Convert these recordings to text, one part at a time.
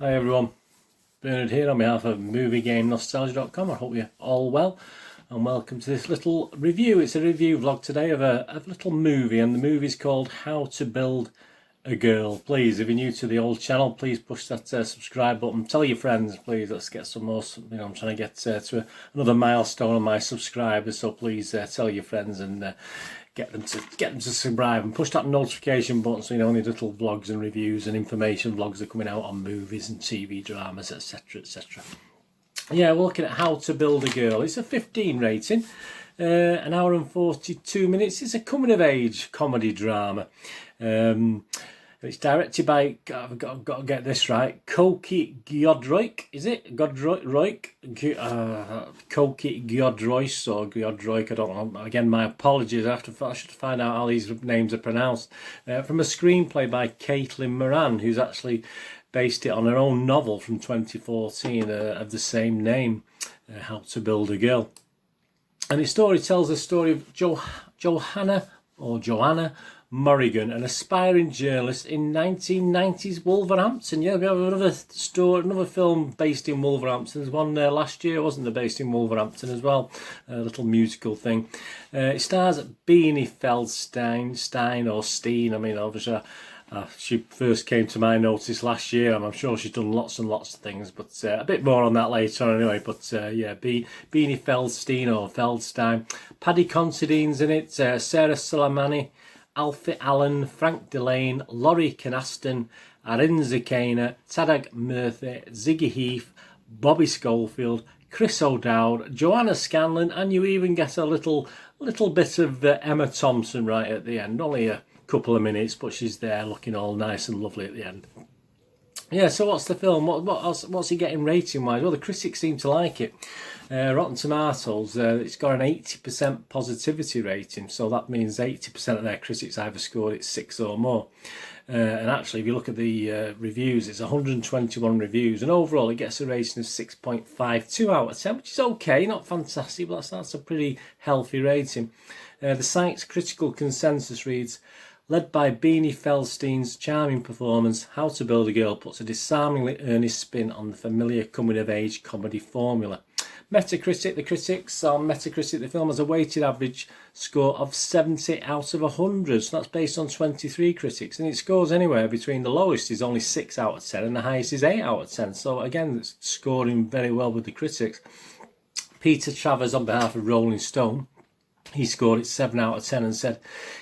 Hi everyone, Bernard here on behalf of MovieGameNostalgia.com. I hope you're all well and welcome to this little review. It's a review vlog today of a little movie, and the movie's called How to Build a Girl. Please, if you're new to the old channel, please push that subscribe button. Tell your friends, please. Let's get some more. I'm trying to get to another milestone on my subscribers, so please tell your friends and get them to subscribe and push that notification button so you know any little vlogs and reviews and information vlogs are coming out on movies and TV dramas, etc, etc. Yeah, we're looking at How to Build a Girl. It's a 15 rating, an hour and 42 minutes. It's a coming of age comedy drama. It's directed by, I've got to get this right, Koki Giodroik, is it? Godroik? Koki Giodrois or Giodroik, I don't know. Again, my apologies, I should find out how these names are pronounced. From a screenplay by Caitlin Moran, who's actually based it on her own novel from 2014 of the same name, How to Build a Girl. And the story tells the story of Johanna Morrigan, an aspiring journalist in 1990s Wolverhampton. Yeah, we have another film based in Wolverhampton. There's one last year, wasn't there, based in Wolverhampton as well? A little musical thing. It stars Beanie Feldstein or Steen. I mean, obviously, she first came to my notice last year, and I'm sure she's done lots and lots of things, but a bit more on that later on anyway. But yeah, Beanie Feldstein or Feldstein. Paddy Considine's in it, Sarah Salamani, Alfie Allen, Frank Delane, Laurie Canaston, Arinza Kana, Tadag Murphy, Ziggy Heath, Bobby Schofield, Chris O'Dowd, Joanna Scanlon, and you even get a little bit of Emma Thompson right at the end. Only a couple of minutes, but she's there looking all nice and lovely at the end. Yeah, so what's the film? What's he getting rating wise? Well, the critics seem to like it. Rotten Tomatoes, it's got an 80% positivity rating, so that means 80% of their critics either scored it 6 or more. And actually, if you look at the reviews, it's 121 reviews, and overall it gets a rating of 6.52 out of 10, which is okay, not fantastic, but that's a pretty healthy rating. The site's critical consensus reads, led by Beanie Feldstein's charming performance, How to Build a Girl puts a disarmingly earnest spin on the familiar coming-of-age comedy formula. Metacritic, the critics on Metacritic, the film has a weighted average score of 70 out of 100, so that's based on 23 critics, and it scores anywhere between the lowest is only 6 out of 10 and the highest is 8 out of 10, so again, it's scoring very well with the critics. Peter Travers, on behalf of Rolling Stone, he scored it 7 out of 10 and said,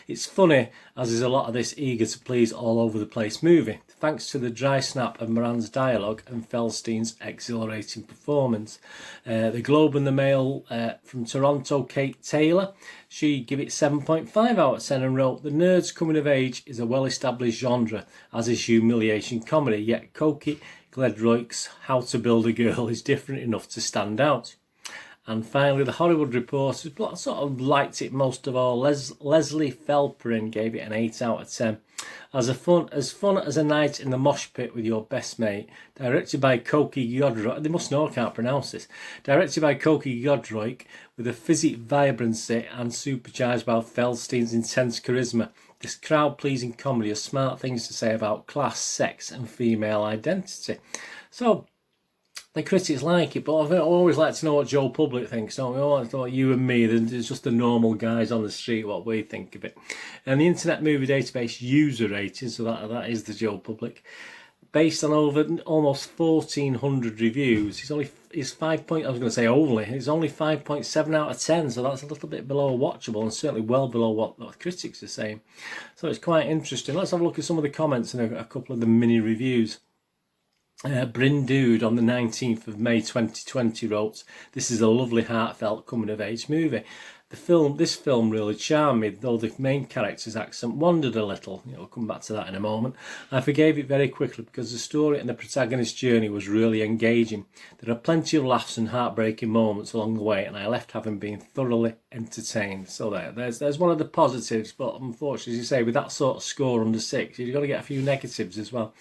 it's funny, as is a lot of this eager to please all over the place movie, thanks to the dry snap of Moran's dialogue and Feldstein's exhilarating performance. The Globe and the Mail from Toronto, Kate Taylor, she gave it 7.5 out of 10 and wrote, the nerd's coming of age is a well-established genre, as is humiliation comedy, yet Koki Giodroik's How to Build a Girl is different enough to stand out. And finally, the Hollywood Reporter sort of liked it most of all. Leslie Felperin gave it an 8 out of 10. As fun as a night in the mosh pit with your best mate. Directed by Koki Giodroik. They must know I can't pronounce this. Directed by Koki Giodroik with a physique vibrancy and supercharged by Feldstein's intense charisma. This crowd-pleasing comedy has smart things to say about class, sex and female identity. So, the critics like it, but I always like to know what Joe Public thinks, don't we? I thought you and me, it's just the normal guys on the street, what we think of it. And the Internet Movie Database user rating, so that is the Joe Public, based on over almost 1,400 reviews, it's only 5.7 out of 10, so that's a little bit below watchable and certainly well below what the critics are saying. So it's quite interesting. Let's have a look at some of the comments and a couple of the mini reviews. Bryn Dude on the 19th of May 2020 wrote, this is a lovely heartfelt coming of age movie. This film really charmed me, though the main character's accent wandered a little. I'll come back to that in a moment. I forgave it very quickly because the story and the protagonist's journey was really engaging. There are plenty of laughs and heartbreaking moments along the way, and I left having been thoroughly entertained. So there's one of the positives, but unfortunately, as you say, with that sort of score under 6, you've got to get a few negatives as well.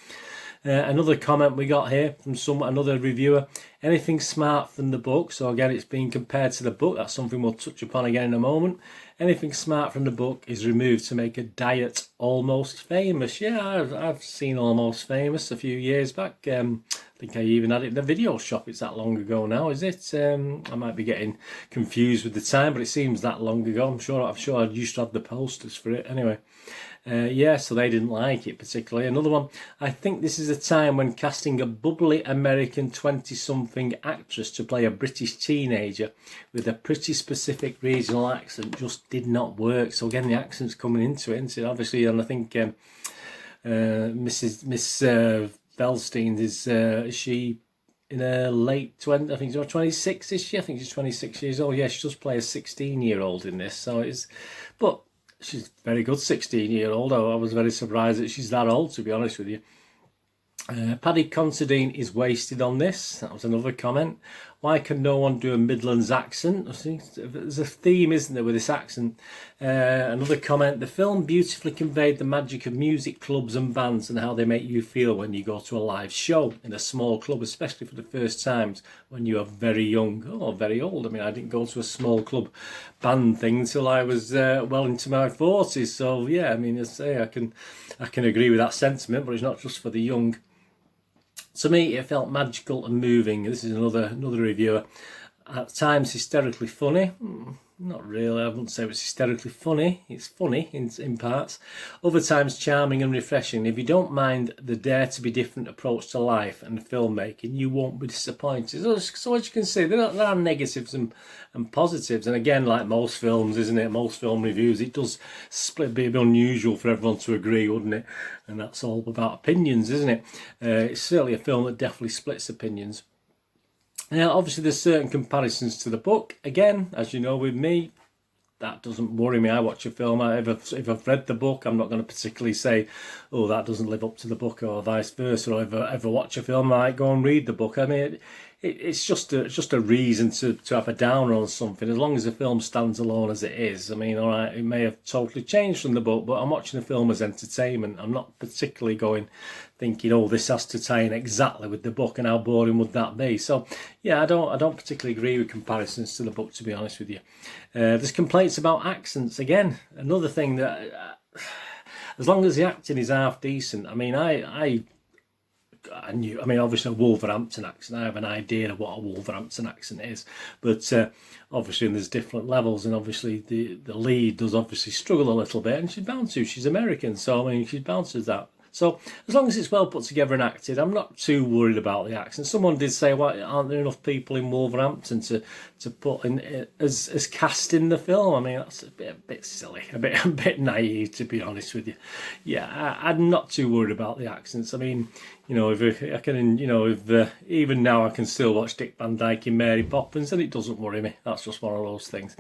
Another comment we got here from another reviewer, Anything smart from the book, so again it's being compared to the book, that's something we'll touch upon again in a moment. Anything smart from the book is removed to make a diet Almost Famous. Yeah, I've seen Almost Famous a few years back. I think I even had it in the video shop. It's that long ago now, is it? I might be getting confused with the time, but it seems that long ago. I'm sure I used to have the posters for it anyway. Yeah, so they didn't like it particularly. Another one, I think this is a time when casting a bubbly American 20-something actress to play a British teenager with a pretty specific regional accent just did not work. So again, the accent's coming into it, isn't it? Obviously, and I think Miss Felstein is she in her late 20s, I think she's 26, is she? I think she's 26 years old. Yeah, she does play a 16-year-old in this, so it's, but she's a very good 16-year-old. I was very surprised that she's that old, to be honest with you. Paddy Considine is wasted on this. That was another comment. Why can no one do a Midlands accent? I think there's a theme, isn't there, with this accent? Another comment. The film beautifully conveyed the magic of music clubs and bands and how they make you feel when you go to a live show in a small club, especially for the first times when you are very young or very old. I mean, I didn't go to a small club band thing until I was well into my 40s. So yeah, I mean, I say I can agree with that sentiment, but it's not just for the young. To me, it felt magical and moving. This is another reviewer. At times hysterically funny. Not really, I wouldn't say it was hysterically funny. It's funny in parts. Other times charming and refreshing. If you don't mind the dare to be different approach to life and filmmaking, you won't be disappointed. So as you can see, there are negatives and positives. And again, like most films, isn't it? Most film reviews, it does split, be a bit unusual for everyone to agree, wouldn't it? And that's all about opinions, isn't it? It's certainly a film that definitely splits opinions. Now, obviously, there's certain comparisons to the book. Again, as you know with me, that doesn't worry me. I watch a film, if I've read the book, I'm not going to particularly say, oh, that doesn't live up to the book, or vice versa. Or if I ever watch a film, I might go and read the book. I mean, it's just a reason to have a downer on something, as long as the film stands alone as it is. I mean, all right, it may have totally changed from the book, but I'm watching a film as entertainment. I'm not particularly thinking, oh, this has to tie in exactly with the book, and how boring would that be? So yeah, I don't particularly agree with comparisons to the book, to be honest with you. There's complaints about accents. Again, another thing that as long as the acting is half decent, I mean, I knew, I mean, obviously a Wolverhampton accent, I have an idea of what a Wolverhampton accent is, but obviously there's different levels, and obviously the lead does obviously struggle a little bit, and she's bound to, she's American, so I mean, she's bound to that. So as long as it's well put together and acted, I'm not too worried about the accent. Someone did say, well, aren't there enough people in Wolverhampton to put in as cast in the film? I mean, that's a bit silly, a bit naive, to be honest with you. Yeah, I'm not too worried about the accents. I mean, you know, if I can, you know, if even now I can still watch Dick Van Dyke in Mary Poppins, and it doesn't worry me. That's just one of those things.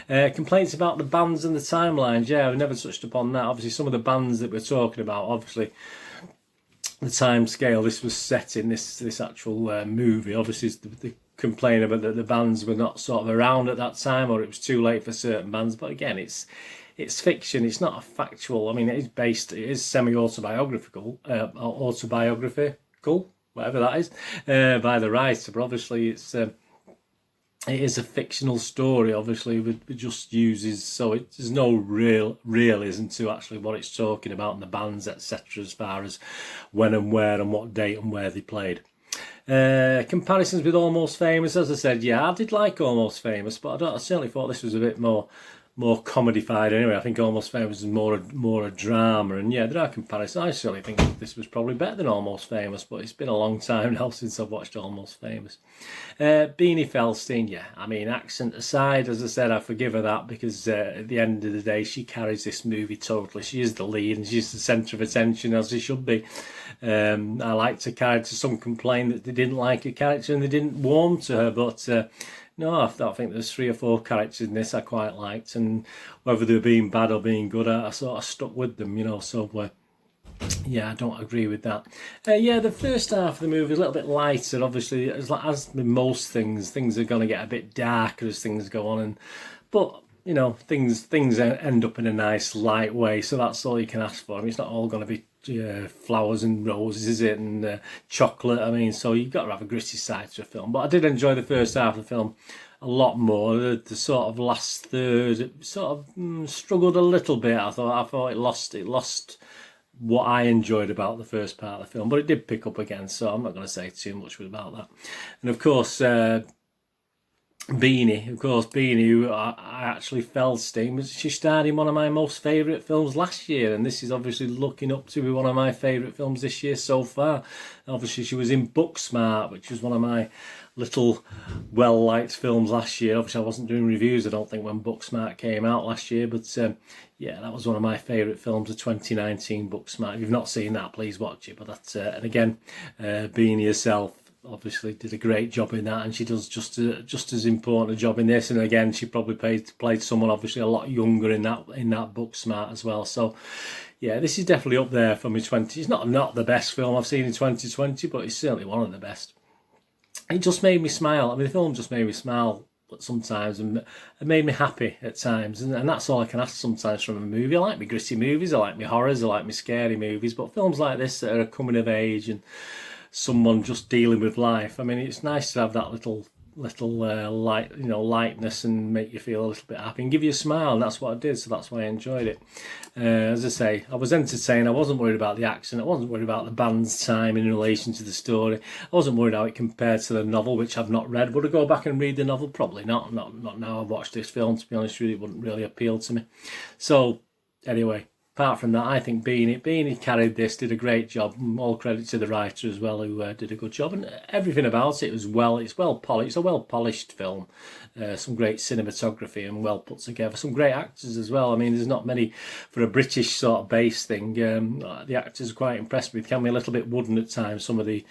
Complaints about the bands and the timelines. Yeah, I've never touched upon that. Obviously, some of the bands that we're talking about, obviously, the time scale this was set in, this actual movie, obviously the complaint about that the bands were not sort of around at that time, or it was too late for certain bands. But again, it's fiction, it's not a factual. I mean, it is semi-autobiographical, whatever that is, by the writer, but obviously it is a fictional story, obviously, it just uses, so there's no real realism to actually what it's talking about, and the bands, etc., as far as when and where and what date and where they played. Comparisons with Almost Famous, as I said, yeah, I did like Almost Famous, but I certainly thought this was a bit more comedified anyway. I think Almost Famous is more a drama, and yeah, there are comparisons. I certainly think this was probably better than Almost Famous, but it's been a long time now since I've watched Almost Famous. Beanie Feldstein, yeah, I mean, accent aside, as I said, I forgive her that, because at the end of the day, she carries this movie totally. She is the lead, and she's the centre of attention, as she should be. I liked her character. Some complained that they didn't like her character and they didn't warm to her, but no, I think there's 3 or 4 characters in this I quite liked, and whether they were being bad or being good, I sort of stuck with them, you know, so yeah, I don't agree with that. Yeah, the first half of the movie is a little bit lighter, obviously, as with most things are going to get a bit darker as things go on, but you know, things end up in a nice light way, so that's all you can ask for. I mean, it's not all going to be flowers and roses, is it, and chocolate. I mean, so you've got to have a gritty side to a film. But I did enjoy the first half of the film a lot more. The sort of last third sort of struggled a little bit. I thought it lost what I enjoyed about the first part of the film, but it did pick up again. So I'm not going to say too much about that. And of course, Beanie, who I actually fell steam. She starred in one of my most favourite films last year, and this is obviously looking up to be one of my favourite films this year so far. Obviously, she was in Booksmart, which was one of my little well-liked films last year. Obviously, I wasn't doing reviews, I don't think, when Booksmart came out last year, but yeah, that was one of my favourite films of 2019, Booksmart. If you've not seen that, please watch it. But that's and again, Beanie herself obviously did a great job in that, and she does just as important a job in this. And again, she probably played someone obviously a lot younger in that Booksmart as well. So yeah, this is definitely up there for me. It's not the best film I've seen in 2020, but it's certainly one of the best. It just made me smile. I mean, the film just made me smile sometimes, and it made me happy at times, and that's all I can ask sometimes from a movie. I like my gritty movies, I like my horrors, I like my scary movies, but films like this that are coming of age and someone just dealing with life, I mean, it's nice to have that little light, you know, lightness, and make you feel a little bit happy and give you a smile, and that's what I did, so that's why I enjoyed it. As I say, I was entertained. I wasn't worried about the accent, I wasn't worried about the band's time in relation to the story, I wasn't worried how it compared to the novel, which I've not read. Would I go back and read the novel? Probably not now I've watched this film, to be honest with you. It wouldn't really appeal to me. So anyway, apart from that, I think Beanie carried this, did a great job. All credit to the writer as well, who did a good job, and everything about it was it's well polished. It's a well polished film. Some great cinematography and well put together. Some great actors as well. I mean, there's not many for a British sort of base thing. The actors are quite impressed with. Can be a little bit wooden at times. Some of the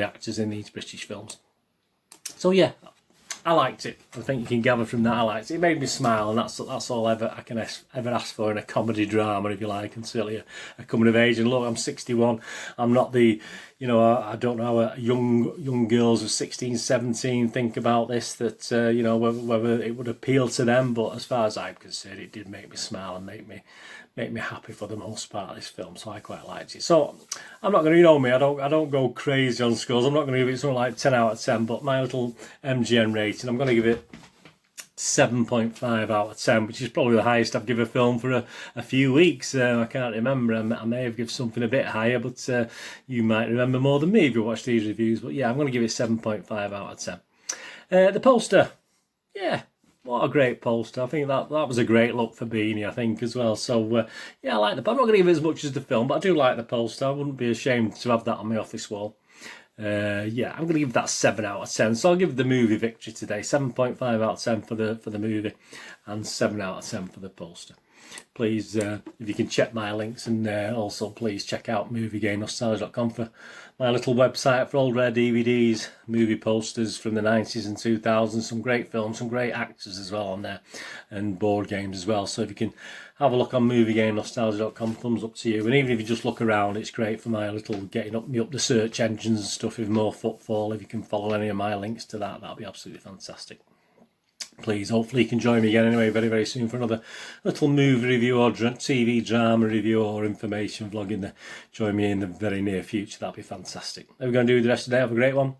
actors in these British films. So yeah, I liked it. I think you can gather from that I liked it. It made me smile, and that's all I can ever ask for in a comedy drama, if you like, and certainly a coming of age. And look, I'm 61. I'm not the, you know, I don't know how young girls of 16, 17 think about this, that you know, whether it would appeal to them. But as far as I'm concerned, it did make me smile and make me happy for the most part of this film, so I quite liked it. So I'm not going to, you know me, I don't go crazy on scores. I'm not going to give it something like 10 out of 10, but my little MGN rating, I'm going to give it 7.5 out of 10, which is probably the highest I've given a film for a few weeks. I can't remember. I may have given something a bit higher, but you might remember more than me if you watch these reviews. But yeah, I'm going to give it 7.5 out of 10. The poster, yeah, what a great poster. I think that was a great look for Beanie, I think, as well. So yeah, I like I'm not going to give it as much as the film, but I do like the poster. I wouldn't be ashamed to have that on my office wall. Yeah, I'm going to give that 7 out of 10. So I'll give the movie victory today. 7.5 out of 10 for the movie, and 7 out of 10 for the poster. Please, if you can check my links, and also please check out moviegamenostalgia.com for my little website for old rare DVDs, movie posters from the 90s and 2000s, some great films, some great actors as well on there, and board games as well. So if you can have a look on moviegamenostalgia.com, thumbs up to you. And even if you just look around, it's great for my little getting me up the search engines and stuff with more footfall. If you can follow any of my links to that, that'll be absolutely fantastic. Please, hopefully you can join me again anyway very, very soon for another little movie review or TV drama review or information vlog. Join me in the very near future. That'll be fantastic. What we're going to do the rest of the day. Have a great one.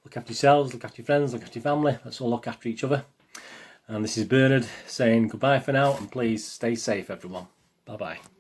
Look after yourselves, look after your friends, look after your family. Let's all look after each other. And this is Bernard saying goodbye for now, and please stay safe, everyone. Bye-bye.